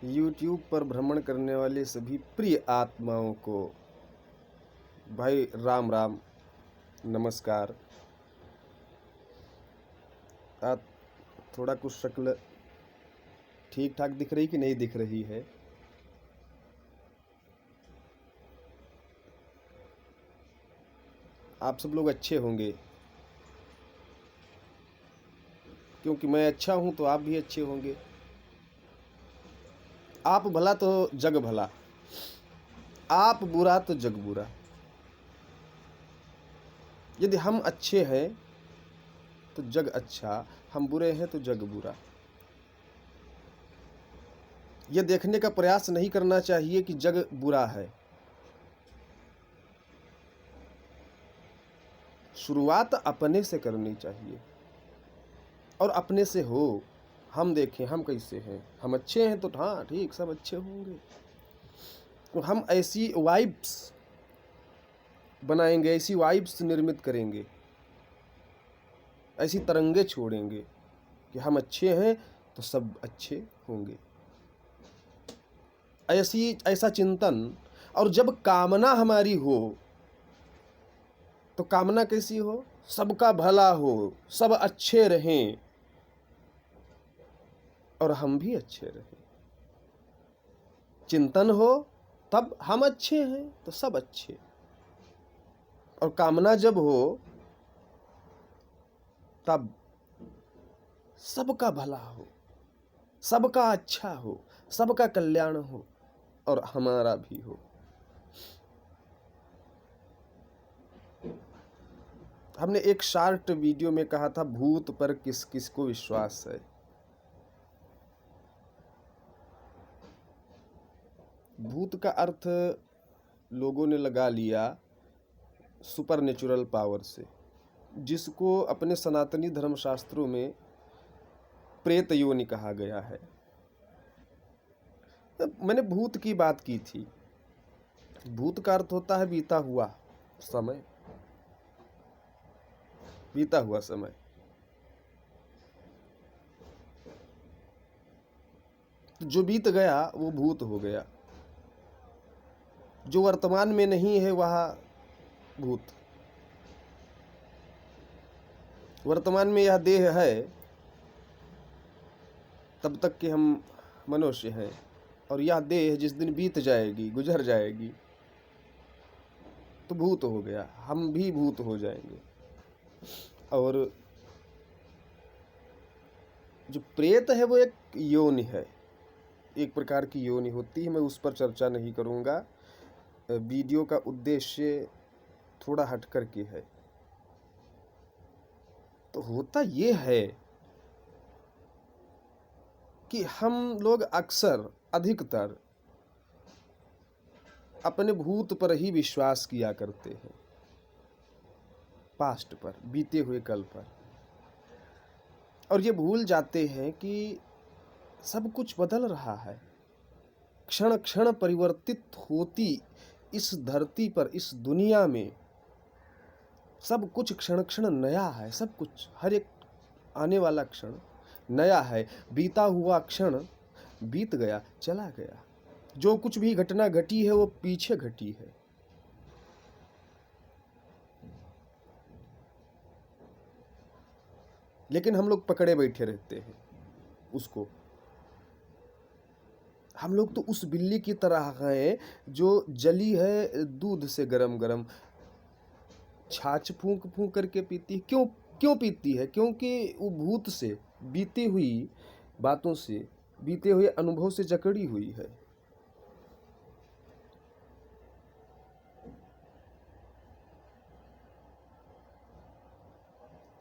YouTube पर भ्रमण करने वाले सभी प्रिय आत्माओं को भाई राम राम, नमस्कार। आप थोड़ा कुछ शक्ल ठीक ठाक दिख रही कि नहीं दिख रही है? आप सब लोग अच्छे होंगे, क्योंकि मैं अच्छा हूं तो आप भी अच्छे होंगे। आप भला तो जग भला, आप बुरा तो जग बुरा। यदि हम अच्छे हैं तो जग अच्छा, हम बुरे हैं तो जग बुरा। यह देखने का प्रयास नहीं करना चाहिए कि जग बुरा है। शुरुआत अपने से करनी चाहिए, और अपने से हो। हम देखें हम कैसे हैं, हम अच्छे हैं तो हाँ ठीक, सब अच्छे होंगे। तो हम ऐसी वाइब्स बनाएंगे, ऐसी वाइब्स निर्मित करेंगे, ऐसी तरंगे छोड़ेंगे कि हम अच्छे हैं तो सब अच्छे होंगे। ऐसा चिंतन। और जब कामना हमारी हो तो कामना कैसी हो? सबका भला हो, सब अच्छे रहें और हम भी अच्छे रहें। चिंतन हो तब हम अच्छे हैं तो सब अच्छे। और कामना जब हो तब सबका भला हो, सबका अच्छा हो, सबका कल्याण हो और हमारा भी हो। हमने एक शॉर्ट वीडियो में कहा था, भूत पर किस किस को विश्वास है। भूत का अर्थ लोगों ने लगा लिया सुपर नेचुरल पावर से, जिसको अपने सनातनी धर्मशास्त्रों में प्रेत योनि कहा गया है। मैंने भूत की बात की थी। भूत का अर्थ होता है बीता हुआ समय, बीता हुआ समय। जो बीत गया वो भूत हो गया, जो वर्तमान में नहीं है वह भूत। वर्तमान में यह देह है तब तक कि हम मनुष्य हैं, और यह देह जिस दिन बीत जाएगी, गुजर जाएगी, तो भूत हो गया, हम भी भूत हो जाएंगे। और जो प्रेत है वो एक योनि है, एक प्रकार की योनि होती है। मैं उस पर चर्चा नहीं करूंगा, वीडियो का उद्देश्य थोड़ा हट कर के है। तो होता ये है कि हम लोग अक्सर अधिकतर अपने भूत पर ही विश्वास किया करते हैं, पास्ट पर, बीते हुए कल पर, और ये भूल जाते हैं कि सब कुछ बदल रहा है। क्षण क्षण परिवर्तित होती इस धरती पर, इस दुनिया में सब कुछ क्षण क्षण नया है। सब कुछ, हर एक आने वाला क्षण नया है। बीता हुआ क्षण बीत गया, चला गया। जो कुछ भी घटना घटी है वो पीछे घटी है। लेकिन हम लोग पकड़े बैठे रहते हैं उसको। हम लोग तो उस बिल्ली की तरह हैं जो जली है दूध से गरम गरम, छाछ फूंक फूंक करके पीती है। क्यों पीती है? क्योंकि वो भूत से, बीती हुई बातों से, बीते हुए अनुभव से जकड़ी हुई है।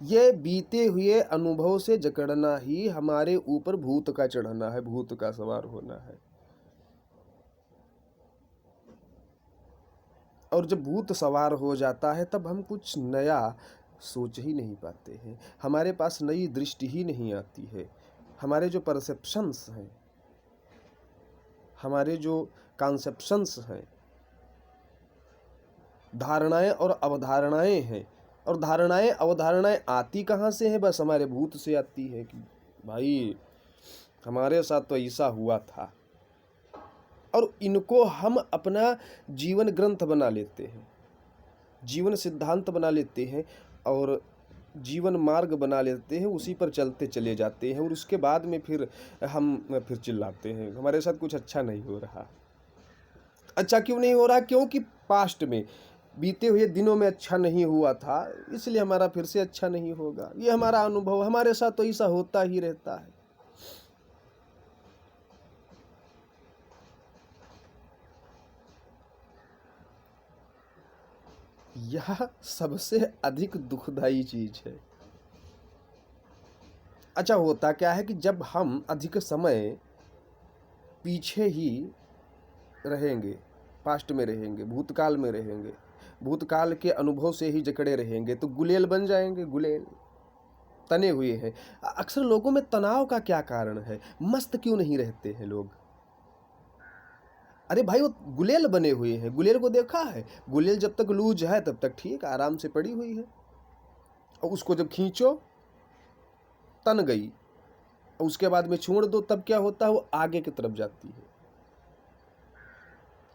ये बीते हुए अनुभव से जकड़ना ही हमारे ऊपर भूत का चढ़ना है, भूत का सवार होना है। और जब भूत सवार हो जाता है तब हम कुछ नया सोच ही नहीं पाते हैं, हमारे पास नई दृष्टि ही नहीं आती है। हमारे जो परसेप्शंस हैं, हमारे जो कॉन्सेप्शंस हैं, धारणाएं और अवधारणाएं हैं, और धारणाएं अवधारणाएं आती कहाँ से हैं? बस हमारे भूत से आती है कि भाई हमारे साथ तो ऐसा हुआ था, और इनको हम अपना जीवन ग्रंथ बना लेते हैं, जीवन सिद्धांत बना लेते हैं और जीवन मार्ग बना लेते हैं, उसी पर चलते चले जाते हैं और उसके बाद में फिर हम फिर चिल्लाते हैं हमारे साथ कुछ अच्छा नहीं हो रहा। अच्छा क्यों नहीं हो रहा? क्योंकि पास्ट में बीते हुए दिनों में अच्छा नहीं हुआ था, इसलिए हमारा फिर से अच्छा नहीं होगा। ये हमारा अनुभव, हमारे साथ तो ऐसा होता ही रहता है। यह सबसे अधिक दुखदाई चीज है। अच्छा होता क्या है कि जब हम अधिक समय पीछे ही रहेंगे, पास्ट में रहेंगे, भूतकाल में रहेंगे, भूतकाल के अनुभव से ही जकड़े रहेंगे, तो गुलेल बन जाएंगे, गुलेल तने हुए हैं। अक्सर लोगों में तनाव का क्या कारण है? मस्त क्यों नहीं रहते हैं लोग? अरे भाई वो गुलेल बने हुए हैं, गुलेल को देखा है? गुलेल जब तक लूज है तब तक ठीक, आराम से पड़ी हुई है, और उसको जब खींचो तन गई, और उसके बाद में छोड़ दो तब क्या होता है? वो आगे की तरफ जाती है।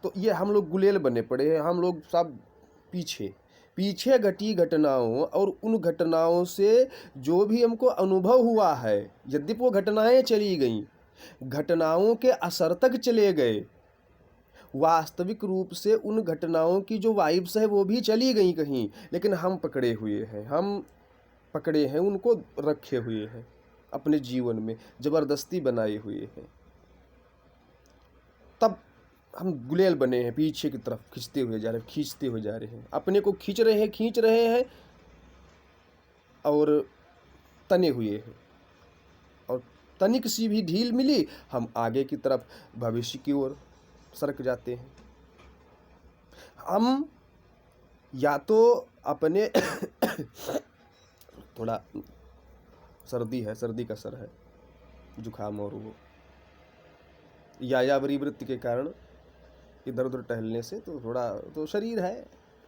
तो ये हम लोग गुलेल बने पड़े हैं, हम लोग सब पीछे पीछे घटी घटनाओं और उन घटनाओं से जो भी हमको अनुभव हुआ है, यद्यपि वो घटनाएं चली गईं, घटनाओं के असर तक चले गए, वास्तविक रूप से उन घटनाओं की जो वाइब्स है वो भी चली गई कहीं, लेकिन हम पकड़े हुए हैं, हम पकड़े हैं, उनको रखे हुए हैं अपने जीवन में, जबरदस्ती बनाए हुए हैं। तब हम गुलेल बने हैं, पीछे की तरफ खींचते हुए जा रहे हैं, खींचते हुए जा रहे हैं, अपने को खींच रहे हैं और तने हुए हैं, और तनिक सी भी ढील मिली हम आगे की तरफ भविष्य की ओर सरक जाते हैं। हम या तो अपने थोड़ा सर्दी है, सर्दी का असर है, जुखाम, और वो यायावरी वृत्ति के कारण इधर उधर टहलने से तो थोड़ा तो शरीर है,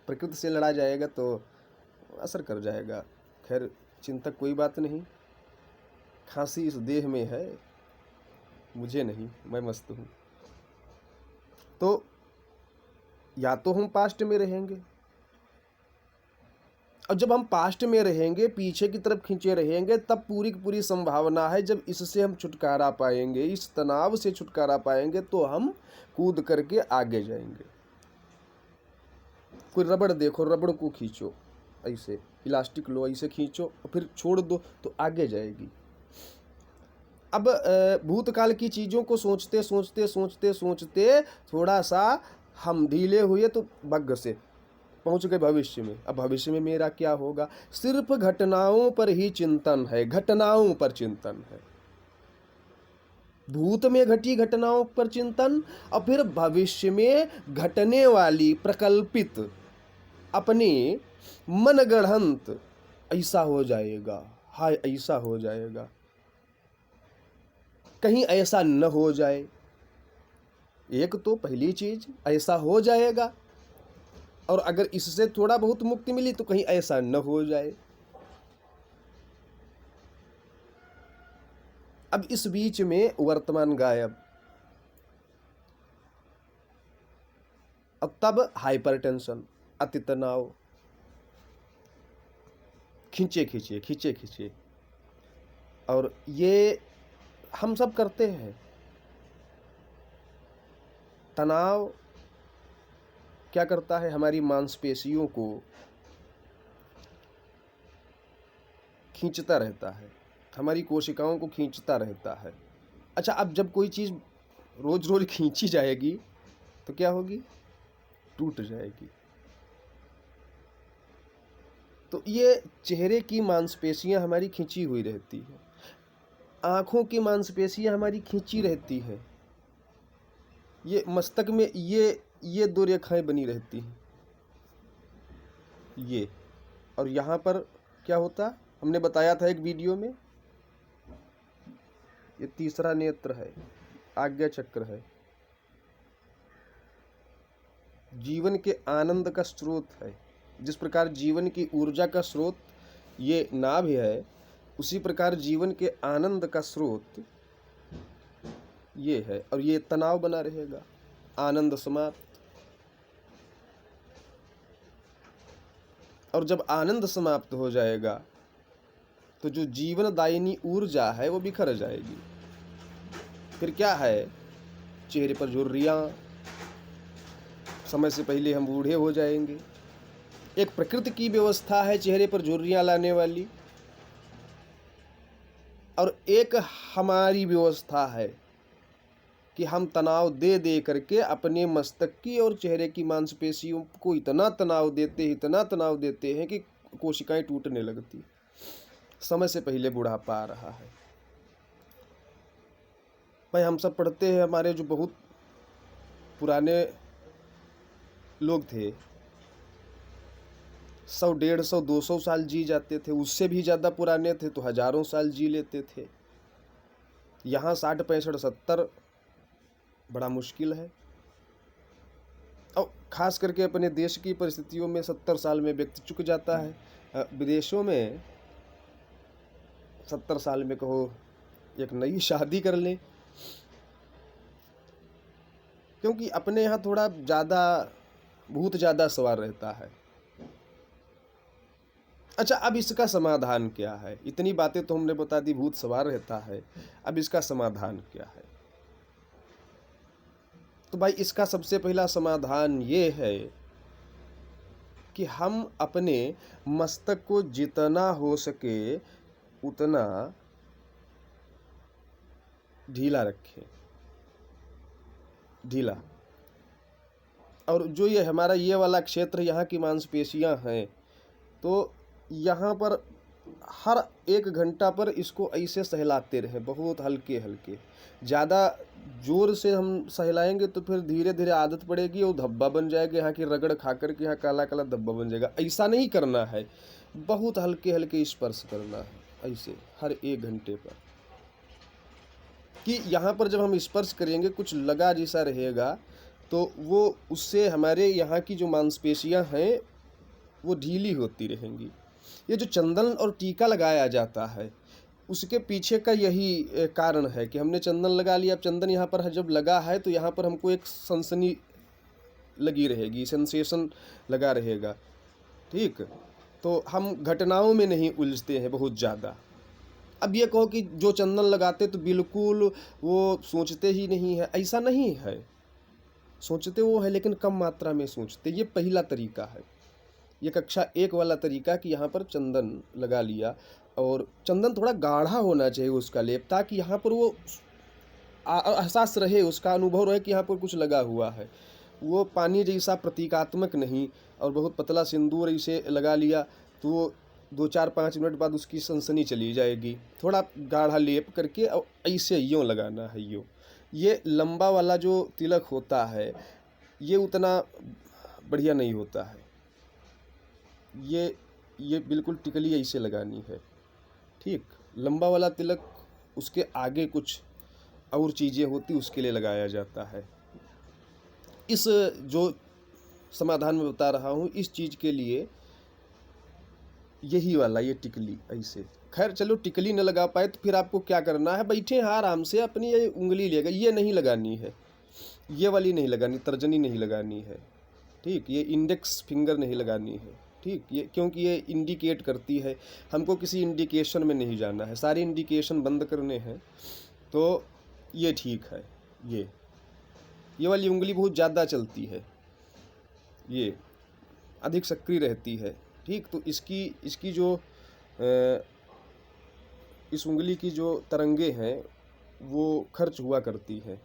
प्रकृति से लड़ा जाएगा तो असर कर जाएगा। खैर चिंतक कोई बात नहीं, खांसी इस देह में है, मुझे नहीं, मैं मस्त हूँ। तो या तो हम पास्ट में रहेंगे, और जब हम पास्ट में रहेंगे, पीछे की तरफ खींचे रहेंगे, तब पूरी की पूरी संभावना है जब इससे हम छुटकारा पाएंगे, इस तनाव से छुटकारा पाएंगे, तो हम कूद करके आगे जाएंगे। कोई रबड़ देखो, रबड़ को खींचो ऐसे, इलास्टिक लो, ऐसे खींचो और फिर छोड़ दो तो आगे जाएगी। अब भूतकाल की चीज़ों को सोचते सोचते सोचते सोचते थोड़ा सा हम ढीले हुए तो बग्घ से पहुंच गए भविष्य में। अब भविष्य में मेरा क्या होगा? सिर्फ घटनाओं पर ही चिंतन है, घटनाओं पर चिंतन है, भूत में घटी घटनाओं पर चिंतन, और फिर भविष्य में घटने वाली प्रकल्पित अपने मनगढ़ंत, ऐसा हो जाएगा, हाय ऐसा हो जाएगा, कहीं ऐसा न हो जाए। एक तो पहली चीज ऐसा हो जाएगा, और अगर इससे थोड़ा बहुत मुक्ति मिली तो कहीं ऐसा न हो जाए। अब इस बीच में वर्तमान गायब, अब तब हाइपरटेंशन, अति तनाव, खींचे खींचे खींचे खींचे, और ये हम सब करते हैं। तनाव क्या करता है? हमारी मांसपेशियों को खींचता रहता है, हमारी कोशिकाओं को खींचता रहता है। अच्छा, अब जब कोई चीज़ रोज रोज खींची जाएगी तो क्या होगी? टूट जाएगी। तो ये चेहरे की मांसपेशियां हमारी खींची हुई रहती है, आँखों की मांसपेशियां हमारी खींची रहती है, ये मस्तक में ये दो रेखाएं बनी रहती हैं, ये, और यहाँ पर क्या होता? हमने बताया था एक वीडियो में, ये तीसरा नेत्र है, आज्ञा चक्र है, जीवन के आनंद का स्रोत है। जिस प्रकार जीवन की ऊर्जा का स्रोत ये नाभि है, उसी प्रकार जीवन के आनंद का स्रोत ये है, और ये तनाव बना रहेगा। आनंद समाप्त। और जब आनंद समाप्त हो जाएगा तो जो जीवनदायिनी ऊर्जा है वो बिखर जाएगी। फिर क्या है? चेहरे पर झुर्रियां, समय से पहले हम बूढ़े हो जाएंगे। एक प्रकृति की व्यवस्था है चेहरे पर झुर्रियां लाने वाली, और एक हमारी व्यवस्था है कि हम तनाव दे दे करके अपने मस्तक की और चेहरे की मांसपेशियों को इतना तनाव देते हैं कि कोशिकाएं टूटने लगती। समय से पहले बुढ़ापा आ रहा है। भाई हम सब पढ़ते हैं, हमारे जो बहुत पुराने लोग थे 100, 150, 200 साल जी जाते थे। उससे भी ज़्यादा पुराने थे तो हजारों साल जी लेते थे। यहाँ 60, 65, 70 बड़ा मुश्किल है। और खास करके अपने देश की परिस्थितियों में 70 साल में व्यक्ति चुक जाता है। विदेशों में 70 साल में कहो एक नई शादी कर लें, क्योंकि अपने यहाँ थोड़ा ज़्यादा, बहुत ज़्यादा सवार रहता है। अच्छा, अब इसका समाधान क्या है? इतनी बातें तो हमने बता दी, भूत सवार रहता है। अब इसका समाधान क्या है? तो भाई इसका सबसे पहला समाधान ये है कि हम अपने मस्तक को जितना हो सके उतना ढीला रखें, ढीला। और जो ये हमारा ये वाला क्षेत्र, यहाँ की मांसपेशियां हैं, तो यहाँ पर हर 1 घंटा पर इसको ऐसे सहलाते रहें, बहुत हल्के हल्के। ज़्यादा जोर से हम सहलाएंगे तो फिर धीरे धीरे आदत पड़ेगी और धब्बा बन जाएगा, यहाँ की रगड़ खा कर के यहाँ काला काला धब्बा बन जाएगा। ऐसा नहीं करना है, बहुत हल्के हल्के स्पर्श करना है ऐसे हर 1 घंटे पर, कि यहाँ पर जब हम स्पर्श करेंगे कुछ लगा जैसा रहेगा तो वो उससे हमारे यहाँ की जो मांसपेशियाँ हैं वो ढीली होती रहेंगी। ये जो चंदन और टीका लगाया जाता है उसके पीछे का यही कारण है कि हमने चंदन लगा लिया। अब चंदन यहाँ पर जब लगा है तो यहाँ पर हमको एक सनसनी लगी रहेगी, सेंसेशन लगा रहेगा, ठीक। तो हम घटनाओं में नहीं उलझते हैं बहुत ज़्यादा। अब ये कहो कि जो चंदन लगाते तो बिल्कुल वो सोचते ही नहीं है, ऐसा नहीं है। सोचते वो है लेकिन कम मात्रा में सोचते। ये पहला तरीका है, ये कक्षा 1 वाला तरीका, कि यहाँ पर चंदन लगा लिया। और चंदन थोड़ा गाढ़ा होना चाहिए उसका लेप, ताकि यहाँ पर वो एहसास रहे, उसका अनुभव रहे कि यहाँ पर कुछ लगा हुआ है। वो पानी जैसा प्रतीकात्मक नहीं। और बहुत पतला सिंदूर इसे लगा लिया तो वो 2-4-5 मिनट बाद उसकी सनसनी चली जाएगी। थोड़ा गाढ़ा लेप करके और ऐसे यूँ लगाना है। ये लंबा वाला जो तिलक होता है ये उतना बढ़िया नहीं होता है। ये बिल्कुल टिकली ऐसे लगानी है, ठीक। लंबा वाला तिलक उसके आगे कुछ और चीज़ें होती उसके लिए लगाया जाता है। इस जो समाधान में बता रहा हूँ इस चीज़ के लिए यही वाला, ये टिकली ऐसे। खैर चलो, टिकली न लगा पाए तो फिर आपको क्या करना है, बैठे हैं आराम से, अपनी ये उंगली लेगा, ये नहीं लगानी है, ये वाली नहीं लगानी, तर्जनी नहीं लगानी है, ठीक। ये इंडेक्स फिंगर नहीं लगानी है, ठीक। ये क्योंकि ये इंडिकेट करती है, हमको किसी इंडिकेशन में नहीं जाना है, सारे इंडिकेशन बंद करने हैं। तो ये ठीक है। ये वाली उंगली बहुत ज़्यादा चलती है, ये अधिक सक्रिय रहती है, ठीक। तो इसकी जो इस उंगली की जो तरंगे हैं वो खर्च हुआ करती हैं।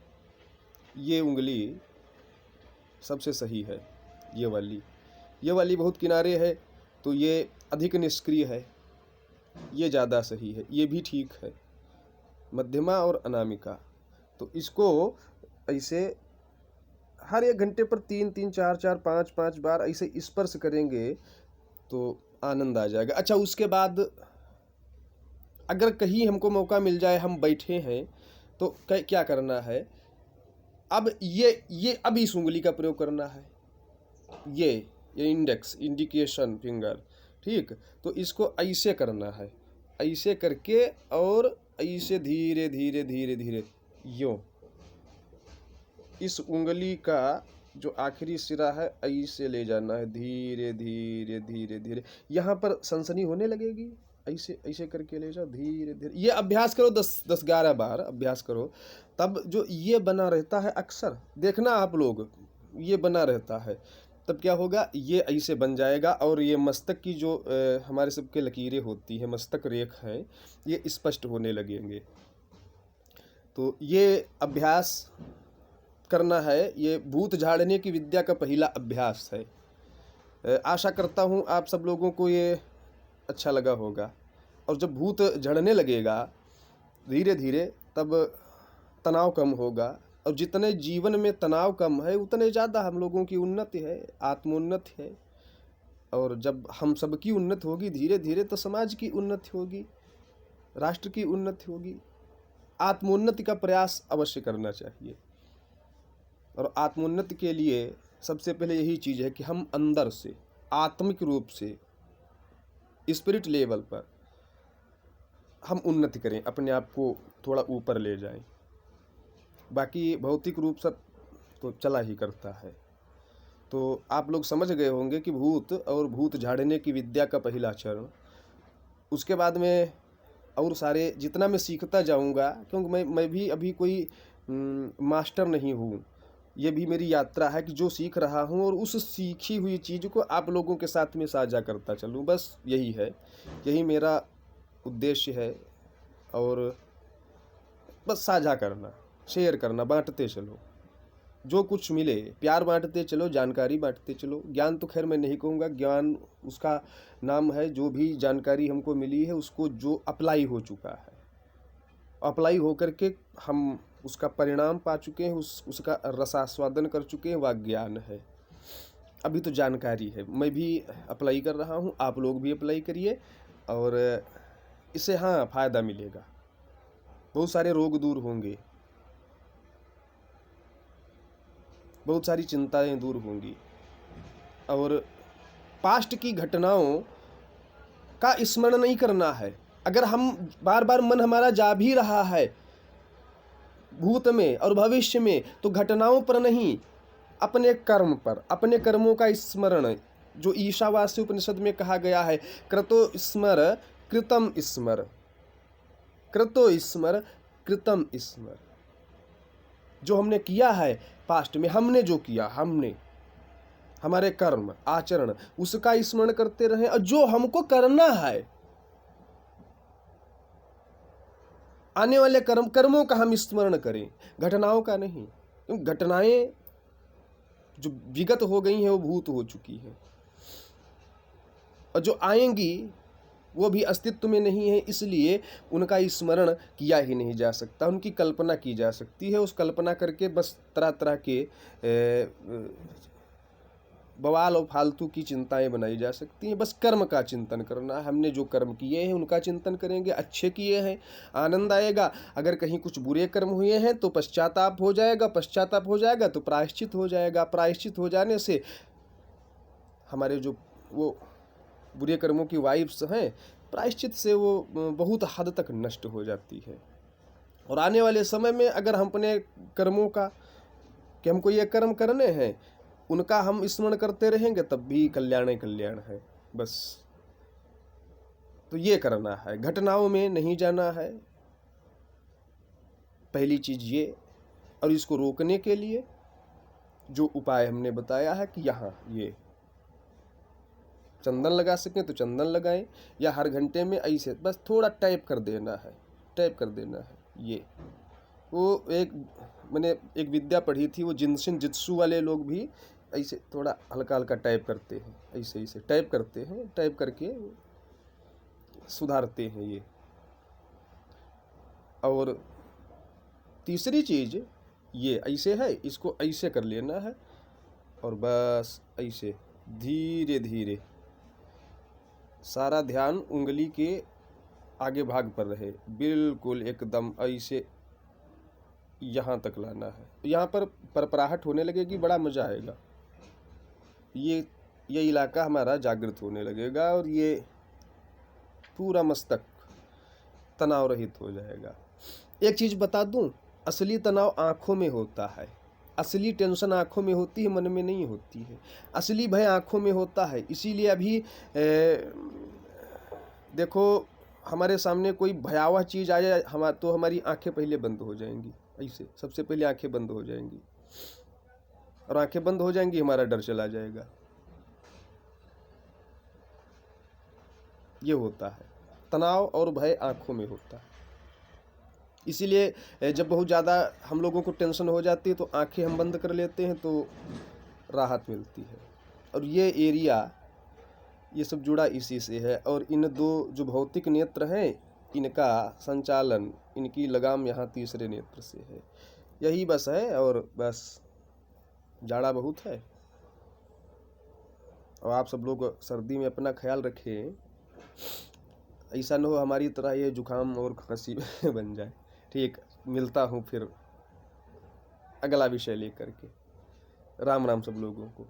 ये उंगली सबसे सही है, ये वाली बहुत किनारे है तो ये अधिक निष्क्रिय है, ये ज़्यादा सही है, ये भी ठीक है। मध्यमा और अनामिका, तो इसको ऐसे हर 1 घंटे पर 3-3, 4-4, 5-5 बार ऐसे स्पर्श करेंगे तो आनंद आ जाएगा। अच्छा, उसके बाद अगर कहीं हमको मौका मिल जाए, हम बैठे हैं तो क्या करना है, अब अब इस उंगली का प्रयोग करना है, ये इंडेक्स, इंडिकेशन फिंगर, ठीक। तो इसको ऐसे करना है, ऐसे करके और ऐसे धीरे धीरे धीरे धीरे यूँ इस उंगली का जो आखिरी सिरा है ऐसे ले जाना है, धीरे धीरे धीरे धीरे। यहाँ पर सनसनी होने लगेगी, ऐसे ऐसे करके ले जाओ धीरे धीरे। ये अभ्यास करो 10-11 बार अभ्यास करो, तब जो ये बना रहता है अक्सर देखना आप लोग, ये बना रहता है, तब क्या होगा, ये ऐसे बन जाएगा और ये मस्तक की जो हमारे सबके लकीरें होती हैं, मस्तक रेख है, ये स्पष्ट होने लगेंगे। तो ये अभ्यास करना है, ये भूत झाड़ने की विद्या का पहला अभ्यास है। आशा करता हूँ आप सब लोगों को ये अच्छा लगा होगा। और जब भूत झड़ने लगेगा धीरे धीरे, तब तनाव कम होगा, और जितने जीवन में तनाव कम है उतने ज़्यादा हम लोगों की उन्नति है, आत्मोन्नति है। और जब हम सबकी उन्नति होगी धीरे धीरे, तो समाज की उन्नति होगी, राष्ट्र की उन्नति होगी। आत्मोन्नति का प्रयास अवश्य करना चाहिए। और आत्मोन्नति के लिए सबसे पहले यही चीज़ है कि हम अंदर से आत्मिक रूप से स्पिरिट लेवल पर हम उन्नति करें, अपने आप को थोड़ा ऊपर ले जाएं। बाकी भौतिक रूप सब तो चला ही करता है। तो आप लोग समझ गए होंगे कि भूत और भूत झाड़ने की विद्या का पहला चरण। उसके बाद में और सारे जितना मैं सीखता जाऊंगा, क्योंकि मैं भी अभी कोई मास्टर नहीं हूँ, ये भी मेरी यात्रा है कि जो सीख रहा हूँ और उस सीखी हुई चीज़ को आप लोगों के साथ में साझा करता चलूँ, बस यही है, यही मेरा उद्देश्य है। और बस साझा करना, शेयर करना, बांटते चलो, जो कुछ मिले प्यार बांटते चलो, जानकारी बांटते चलो। ज्ञान तो खैर मैं नहीं कहूँगा, ज्ञान उसका नाम है जो भी जानकारी हमको मिली है उसको जो अप्लाई हो चुका है, अप्लाई होकर के हम उसका परिणाम पा चुके हैं, उसका रसास्वादन कर चुके हैं, वह ज्ञान है। अभी तो जानकारी है, मैं भी अप्लाई कर रहा हूँ, आप लोग भी अप्लाई करिए, और इससे हाँ फ़ायदा मिलेगा, बहुत सारे रोग दूर होंगे, बहुत सारी चिंताएं दूर होंगी। और पास्ट की घटनाओं का स्मरण नहीं करना है। अगर हम बार बार मन हमारा जा भी रहा है भूत में और भविष्य में, तो घटनाओं पर नहीं, अपने कर्म पर, अपने कर्मों का स्मरण, जो ईशावास्य उपनिषद में कहा गया है, कृतो स्मर कृतम स्मर, कृतो स्मर कृतम स्मर। जो हमने किया है पास्ट में, हमने जो किया, हमने हमारे कर्म आचरण, उसका स्मरण करते रहें, और जो हमको करना है आने वाले कर्मों का हम स्मरण करें, घटनाओं का नहीं। क्योंकि घटनाएं जो विगत हो गई हैं वो भूत हो चुकी हैं, और जो आएंगी वो भी अस्तित्व में नहीं है, इसलिए उनका स्मरण किया ही नहीं जा सकता। उनकी कल्पना की जा सकती है, उस कल्पना करके बस तरह तरह के बवाल और फालतू की चिंताएं बनाई जा सकती हैं। बस कर्म का चिंतन करना है, हमने जो कर्म किए हैं उनका चिंतन करेंगे, अच्छे किए हैं आनंद आएगा, अगर कहीं कुछ बुरे कर्म हुए हैं तो पश्चाताप हो जाएगा, पश्चाताप हो जाएगा तो प्रायश्चित हो जाएगा, प्रायश्चित हो जाने से हमारे जो वो बुरे कर्मों की वाइब्स हैं, प्रायश्चित से वो बहुत हद तक नष्ट हो जाती है। और आने वाले समय में अगर हम अपने कर्मों का, कि हमको ये कर्म करने हैं, उनका हम स्मरण करते रहेंगे, तब भी कल्याण ही कल्याण है। बस तो ये करना है, घटनाओं में नहीं जाना है, पहली चीज ये। और इसको रोकने के लिए जो उपाय हमने बताया है कि यहाँ ये चंदन लगा सकें तो चंदन लगाएं, या हर घंटे में ऐसे बस थोड़ा टैप कर देना है, टैप कर देना है। ये वो मैंने एक विद्या पढ़ी थी, वो जिनशिन जित्सु वाले लोग भी ऐसे थोड़ा हल्का हल्का टैप करते हैं, ऐसे ऐसे टैप करते हैं, टैप करके सुधारते हैं ये। और तीसरी चीज ये ऐसे है, इसको ऐसे कर लेना है, और बस ऐसे धीरे धीरे सारा ध्यान उंगली के आगे भाग पर रहे, बिल्कुल एकदम ऐसे यहाँ तक लाना है। यहाँ पर परपराहट होने लगेगी, बड़ा मजा आएगा। ये इलाका हमारा जागृत होने लगेगा, और ये पूरा मस्तक तनाव रहित हो जाएगा। एक चीज बता दूं, असली तनाव आंखों में होता है, असली टेंशन आँखों में होती है, मन में नहीं होती है। असली भय आँखों में होता है। इसीलिए अभी देखो हमारे सामने कोई भयावह चीज़ आ जाए तो हमारी आँखें पहले बंद हो जाएंगी। ऐसे सबसे पहले आँखें बंद हो जाएंगी, और आँखें बंद हो जाएंगी, हमारा डर चला जाएगा। ये होता है, तनाव और भय आँखों में होता है। इसीलिए जब बहुत ज़्यादा हम लोगों को टेंशन हो जाती है तो आंखें हम बंद कर लेते हैं, तो राहत मिलती है। और ये एरिया, ये सब जुड़ा इसी से है। और इन दो जो भौतिक नेत्र हैं, इनका संचालन, इनकी लगाम यहाँ तीसरे नेत्र से है। यही बस है। और बस जाड़ा बहुत है, और आप सब लोग सर्दी में अपना ख्याल रखें, ऐसा न हो हमारी तरह ये जुकाम और खांसी बन जाए। ठीक, मिलता हूँ फिर अगला विषय लेकर के। राम राम सब लोगों को।